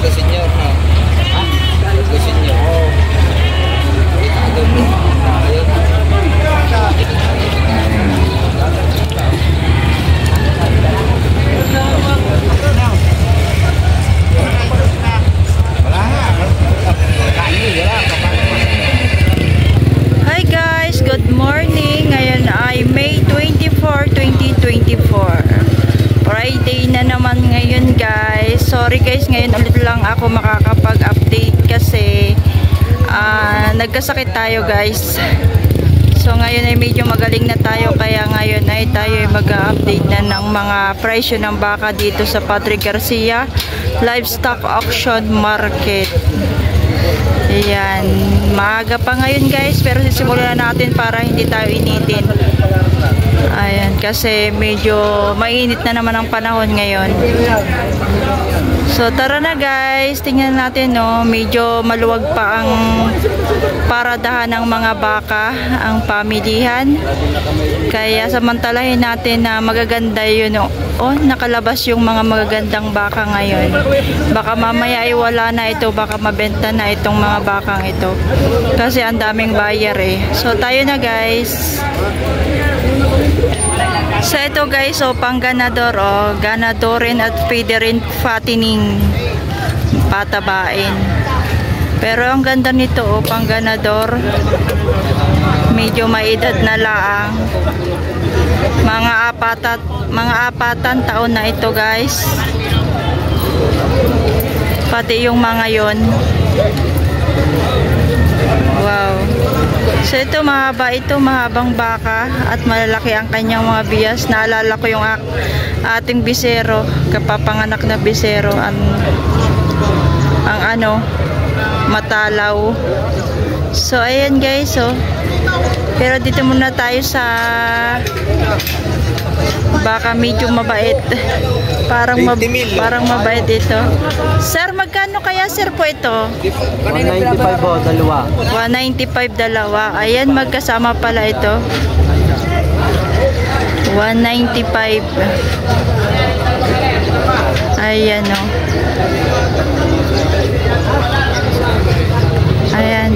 Tatlo senior, no? Ha? Tatlo senior. Oo. Kita doon. Ayun. Hi guys, good morning. Ngayon ay May 24, 2024. Friday na naman ngayon guys. Sorry guys, ngayon ulit lang ako makakapag-update kasi nagkasakit tayo guys. So ngayon ay medyo magaling na tayo, kaya ngayon ay tayo ay mag-update na ng mga presyo ng baka dito sa Patrick Garcia Livestock Auction Market. Ayan, maaga pa ngayon guys, pero sisimulan natin para hindi tayo initin. Ayan, kasi medyo mainit na naman ang panahon ngayon. So tara na guys, tingnan natin, no, medyo maluwag pa ang paradahan ng mga baka, ang pamilihan. Kaya samantalahin natin na magaganda yun, no. Oh, nakalabas yung mga magagandang baka ngayon. Baka mamaya ay wala na ito, baka mabenta na itong mga bakang ito. Kasi ang daming buyer eh. So tayo na guys. So ito guys, so pang ganador, oh, ganadorin at feederin fattening, patabain. Pero ang ganda nito, oh, pang ganador, medyo maedad na laang. Mga apatan taon na ito guys. Pati yung mga yon. Wow. So ito mahaba, ito mahabang baka at malalaki ang kanyang mga bias. Naalala ko yung ating bisero, kapapanganak na bisero, ang ano, matalaw. So ayan guys, oh. Pero dito muna tayo sa baka medyo mabait. Parang mabait ito. Sir, magkano kaya sir po ito? 195 po, dalawa. 195 dalawa. Ayan, magkasama pala ito. 195. Ayan, oh. Ayan.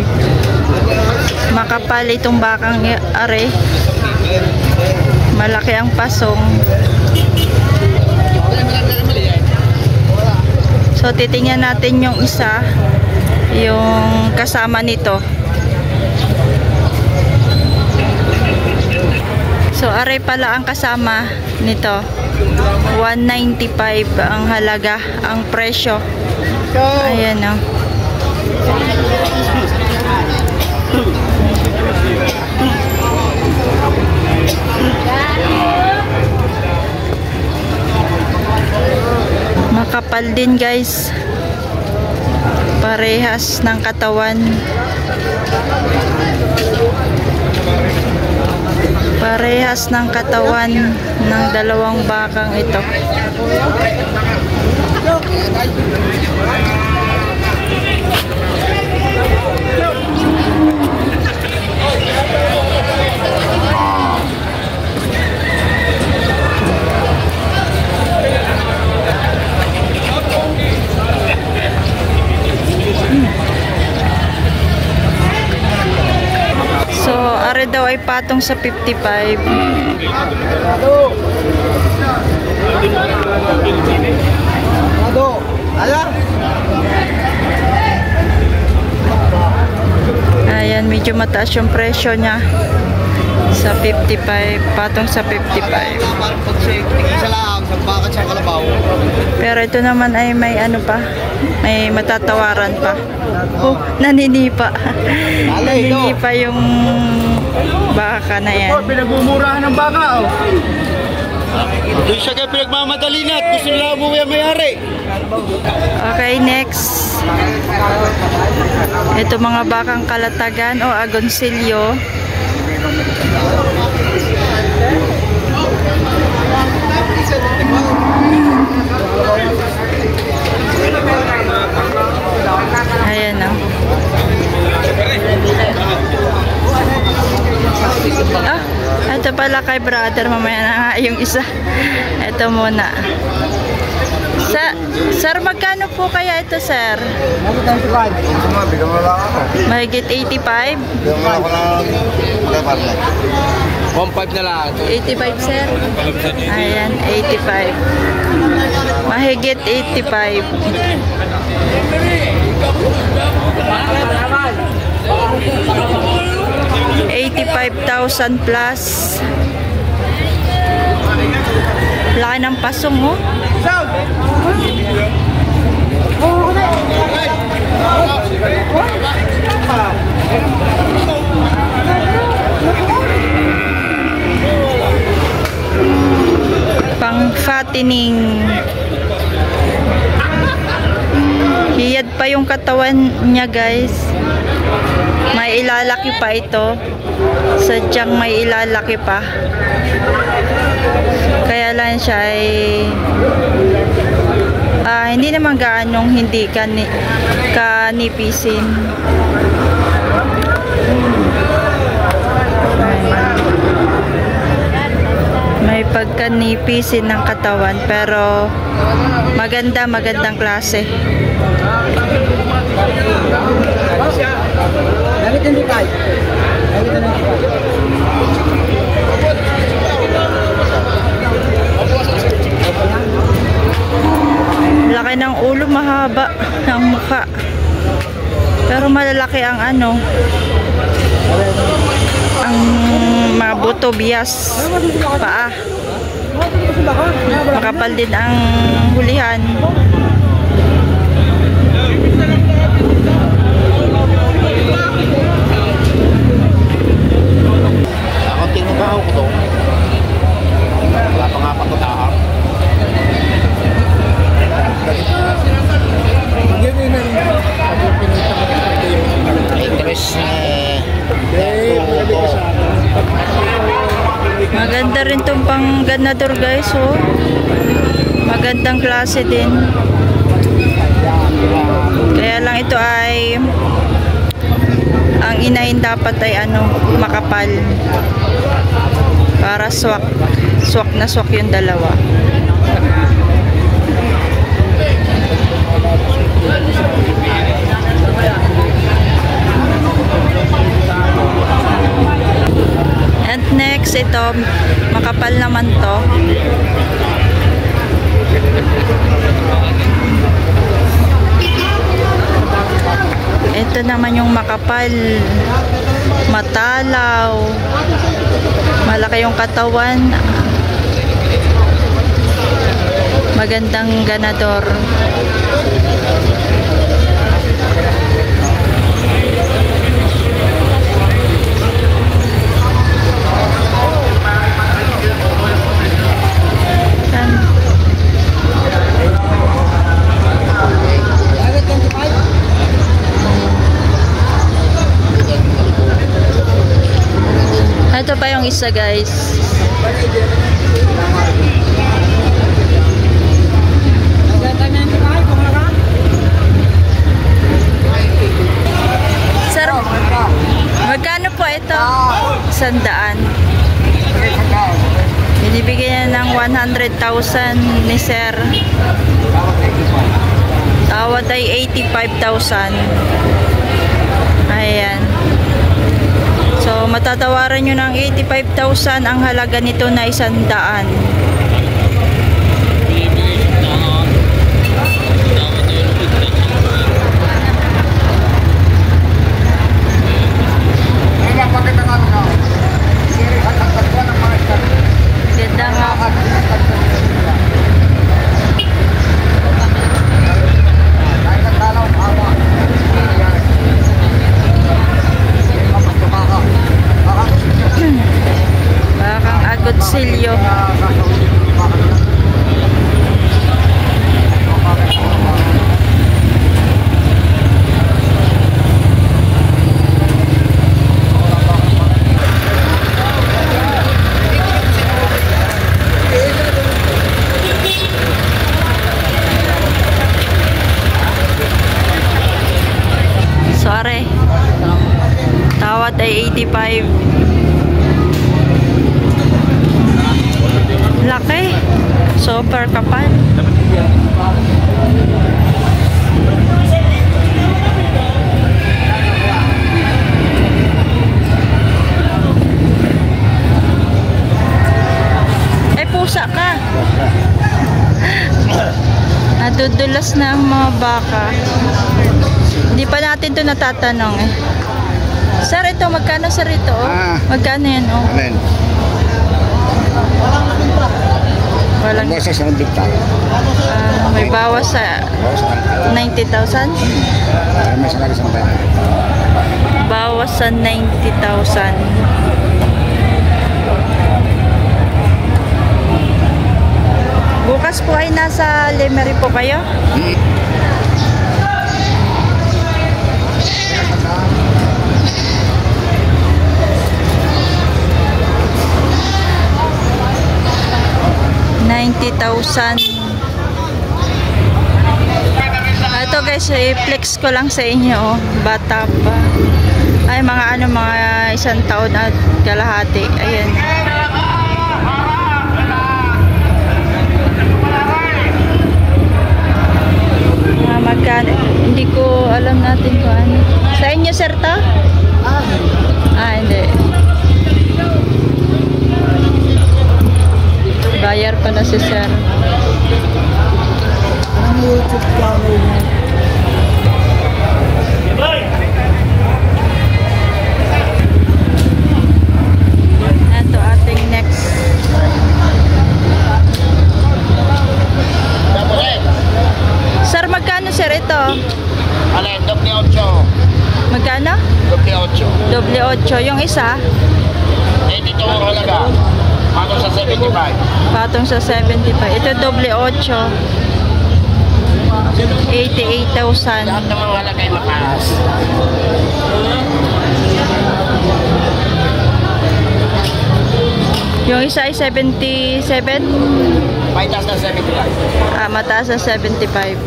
Makapal itong bakang are. Malaki ang pasong. So titingnan natin yung isa, yung kasama nito. So are pala ang kasama nito. 195 ang halaga, ang presyo. Ayan, oh. Makapal din guys, parehas ng katawan, ng dalawang bakang ito. So, are daw ay patong sa 55. Ayan, medyo mataas yung presyo niya sa 55, patong sa 55. Pero ito naman ay may ano pa, may matatawaran pa. Oh, naninipa. Naninipa yung baka na yan. Pinagmumurahan ng baka, oh. Doon siya kayo pinagmamadali na at gusto nila umuwi ang may-ari. Okay, next. Ito mga bakang kalatagan o agonsilyo. Ayan na. Ito pala kay brother, mamaya na nga yung isa. Ito muna. Sir, magkano po kaya ito, sir? Bigyan mo lang ako. Mahigit 85? Bigyan mo ako ng partner. 1.5 na lang. 85, sir? Ayan, 85. Mahigit 85. 85,000 plus. Laki ng pasong, oh. Pang fattening. Hiyad pa yung katawan niya, guys. May ilalaki pa ito. Sadyang may ilalaki pa. Kaya lang siya ay hindi naman gaanong hindi kanipisin. May pagkanipisin ng katawan pero magandang klase. Laki ng ulo, mahaba ng mukha. Pero malalaki ang ang mga buto, bias, paa. Makapal din ang hulihan. Ako tinubaho ko to. Wala pa nga patutahan. Maganda rin itong pang ganador, guys, oh. Magandang klase din. Kaya lang ito ay ang inahin dapat ay makapal para swak na swak yung dalawa. And next, ito makapal naman to. Ito naman yung makapal, matalaw, malaki yung katawan, magandang ganador. Ito pa yung isa, guys. Sir, magkano po ito? 100. Binibigyan niya ng 100,000 ni sir. Tawad ay 85,000. Ayan. So, matatawaran nyo ng 85,000 ang halaga nito na 100. Ganda nga. Bakang agotsilyo. Sorry. Tawad ay 85. Laki. Super kapal. Nagdudulas na ang mga baka. Hindi pa natin to natatanong eh. Sir, ito, magkano sir ito? Magkano yan? Oh? Amen. Walang, Basta sa nandun tayo. may bawas sa 90,000? May salari sa bayan. Bawas sa 90,000. Bukas po ay nasa Lemery po kayo? $90,000. Ito guys, i-flex ko lang sa inyo. Oh. Bata pa. Ay, mga isang taon at kalahati. Ayan. Magkano? Hindi ko alam natin kung ano. Sa inyo, sir, to? Hindi. Bayar pala si sir. Ito ating next. Sir, magkano sir ito? Alin, doble 8. Magkano? Doble 8. Doble 8. Yung isa? Dito ang halaga. Patong sa 75. Patong sa 75. Ito doble 8. 88,000. Lahat ng mga halaga ay mataas. Yung isa ay 77. Paitas na 75. Mataas na 75.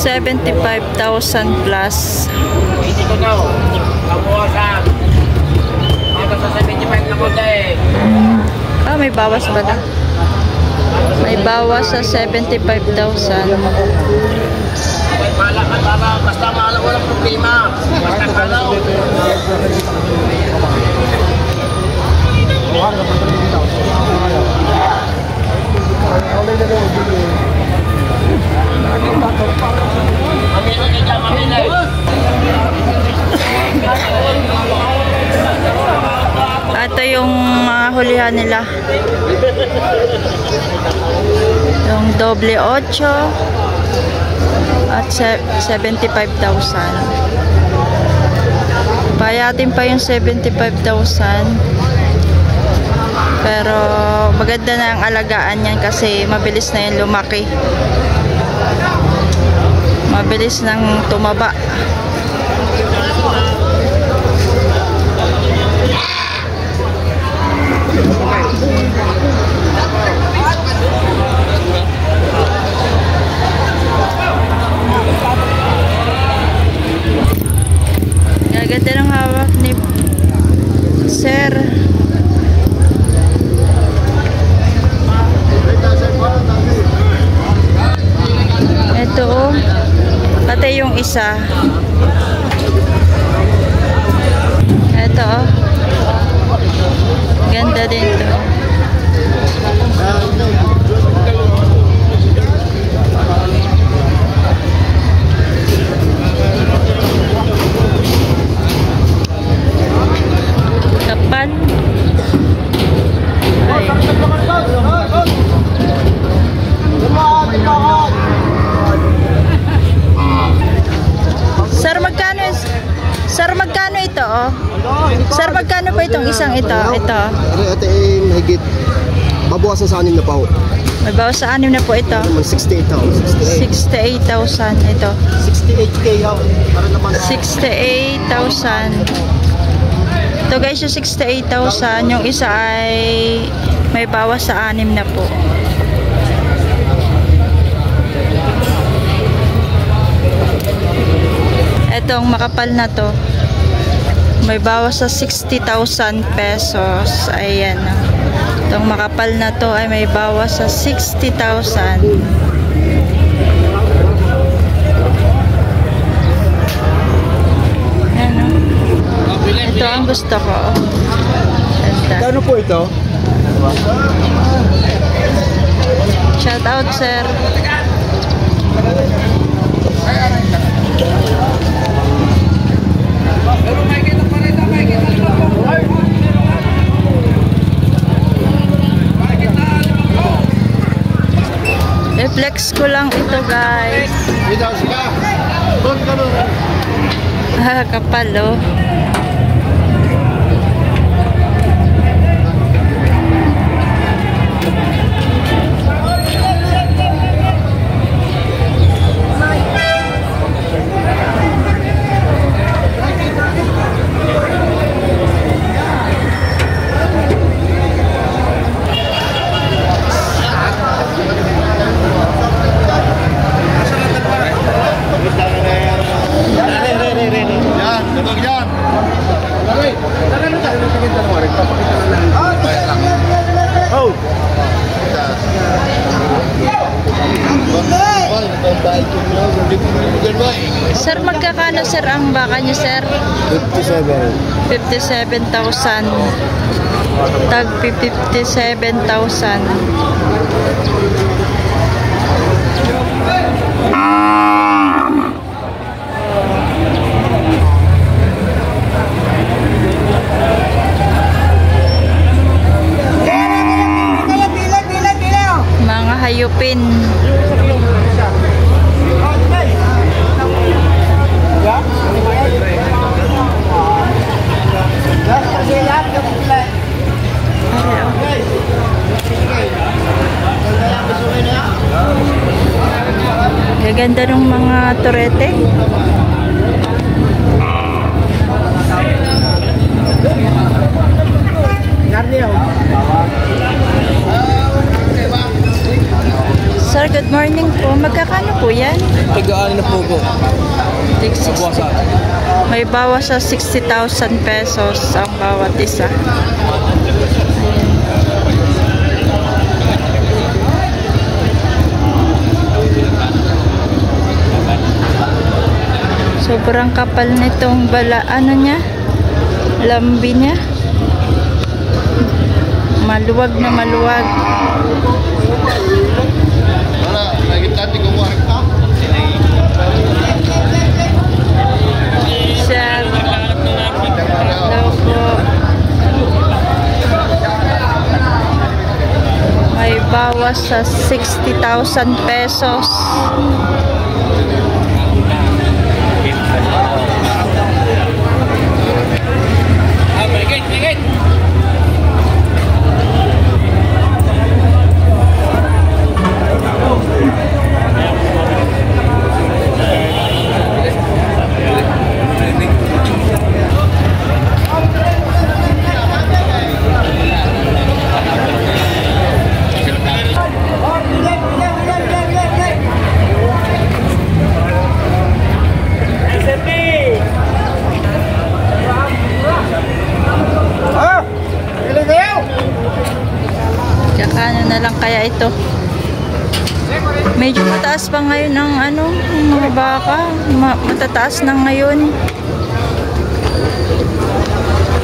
$75,000 plus. Dito na. Kamuwasan. Patong sa 75 na puti. May bawas ba na? May bawas sa 75,000. Malak at malak. Basta malak, walang problema. Basta kalaw. Ito yung mga hulihan nila. Yung doble 8 at 75,000. Payatin pa yung 75,000. Pero maganda na ang alagaan yan kasi mabilis na yung lumaki. Mabilis nang tumaba. Gaganda ng hawak ni Sir. Ito oh. Pati yung isa. Ito oh. Ganda din ito. Kapan. Ay. Sir, magkano ito, oh? Sir, magkano po itong isang ito? Ito. Ito ay mahigit. Babawasan sa 6 na pa. May bawas sa 6 na po ito. 68,000. 68,000 ito. 68K yaw. Para naman 68,000. Ito guys, yung 68,000. Yung isa ay may bawas sa 6 na po. Etong makapal na to. May bawas sa 60,000 pesos. Ayan. Itong makapal na to ay may bawas sa 60,000. Ayan, oh. Ito ang gusto ko. Ganda. Kano po ito? Shout out, sir. I-flex ko lang ito, guys. Kapal, oh. Sir, magkakano sir ang baka niyo, sir? 57,000. Tag 57,000. Mga hayupin. Gaganda ng mga torete. Sir, good morning po. Magkakano po yan? Tigaan na po po. May bawas sa 60,000 pesos ang bawat isa. Sobrang kapal nitong niya, lambi niya. Maluwag na maluwag. Sir, hello po. May bawas sa 60,000 pesos. Kakano na lang kaya ito. Medyo mataas pa ngayon ang mga baka. Matataas na ngayon.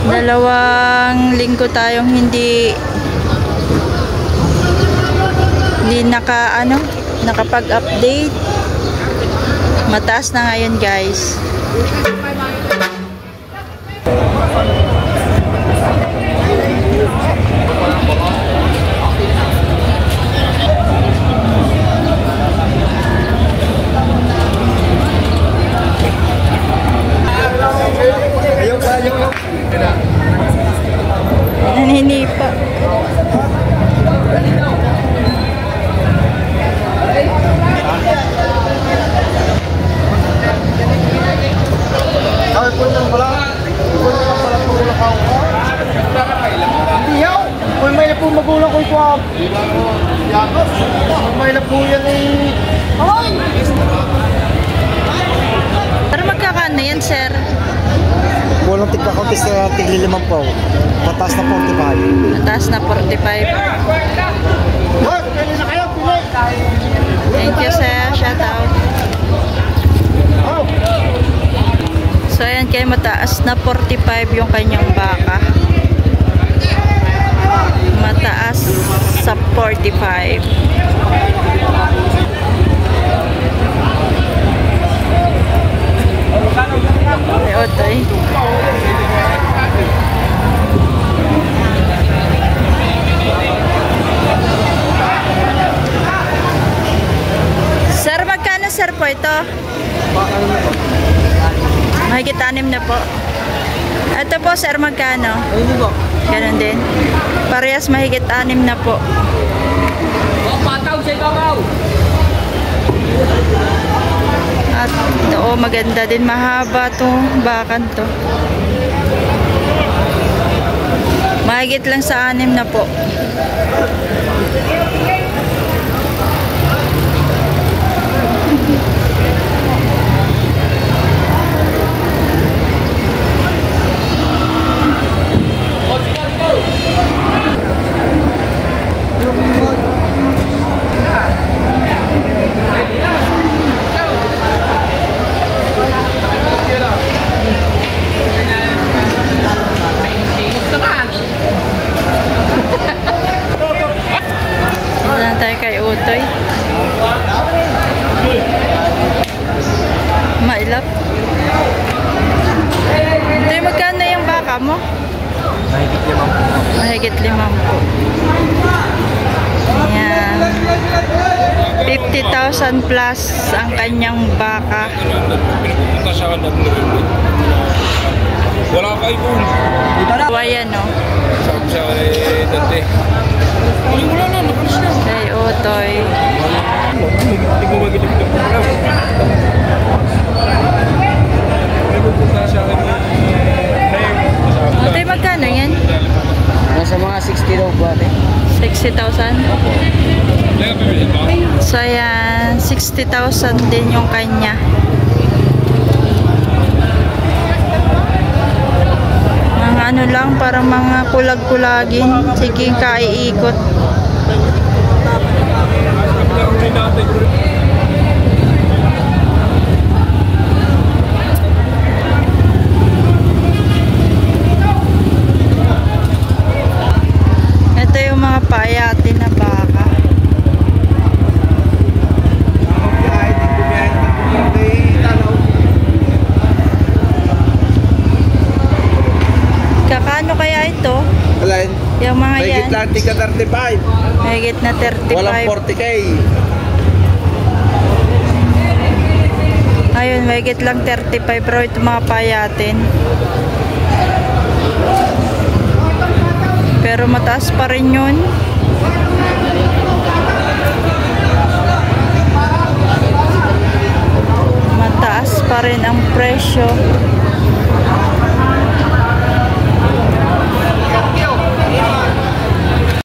2 linggo tayong hindi nakapag-update. Mataas na ngayon, guys. Naninipa. Kung may na po magulang ko ito. Kung may na po yan eh. Pero magkakano yan, sir? Walang tigka-contest na tigli 5 po. Mataas na 45. Mataas na 45. Thank you sir, shout out. So ayan kay mataas na 45 yung kanyang baka. Mataas sa 45. Ay, otoy. Sir, magkano sir po ito? Mahigit 6 na po. Ito po sir, magkano? Ganon din. Parehas mahigit 6 na po. At maganda din, mahaba to bakan to. Mahigit lang sa 6 na po. Tayo kay Utoy. Mailap. Utoy, magkano yung baka mo? Mahigit 5 po. Ayan. 50,000 plus ang kanyang baka. Wala kayo po. Ayan o. Sa dante. Wala na, nakalis na. Kay Utoy. Hindi ko magiging ito. May pupunta sa akin. Utoy, magkano yan? Nasa mga 60 daw po ate. 60,000? So ayan, 60,000 din yung kanya. Mga ano lang, parang mga kulag-kulagin. Sige, kaiikot. Ito yung mga payatin na baka. Kakano kaya ito? Alin? Yung mga May yan. gitla tika 35. Mahigit na 35. Walang 40k. Ayun, mahigit lang 35. Pero ito mga payatin. Pero mataas pa rin yun.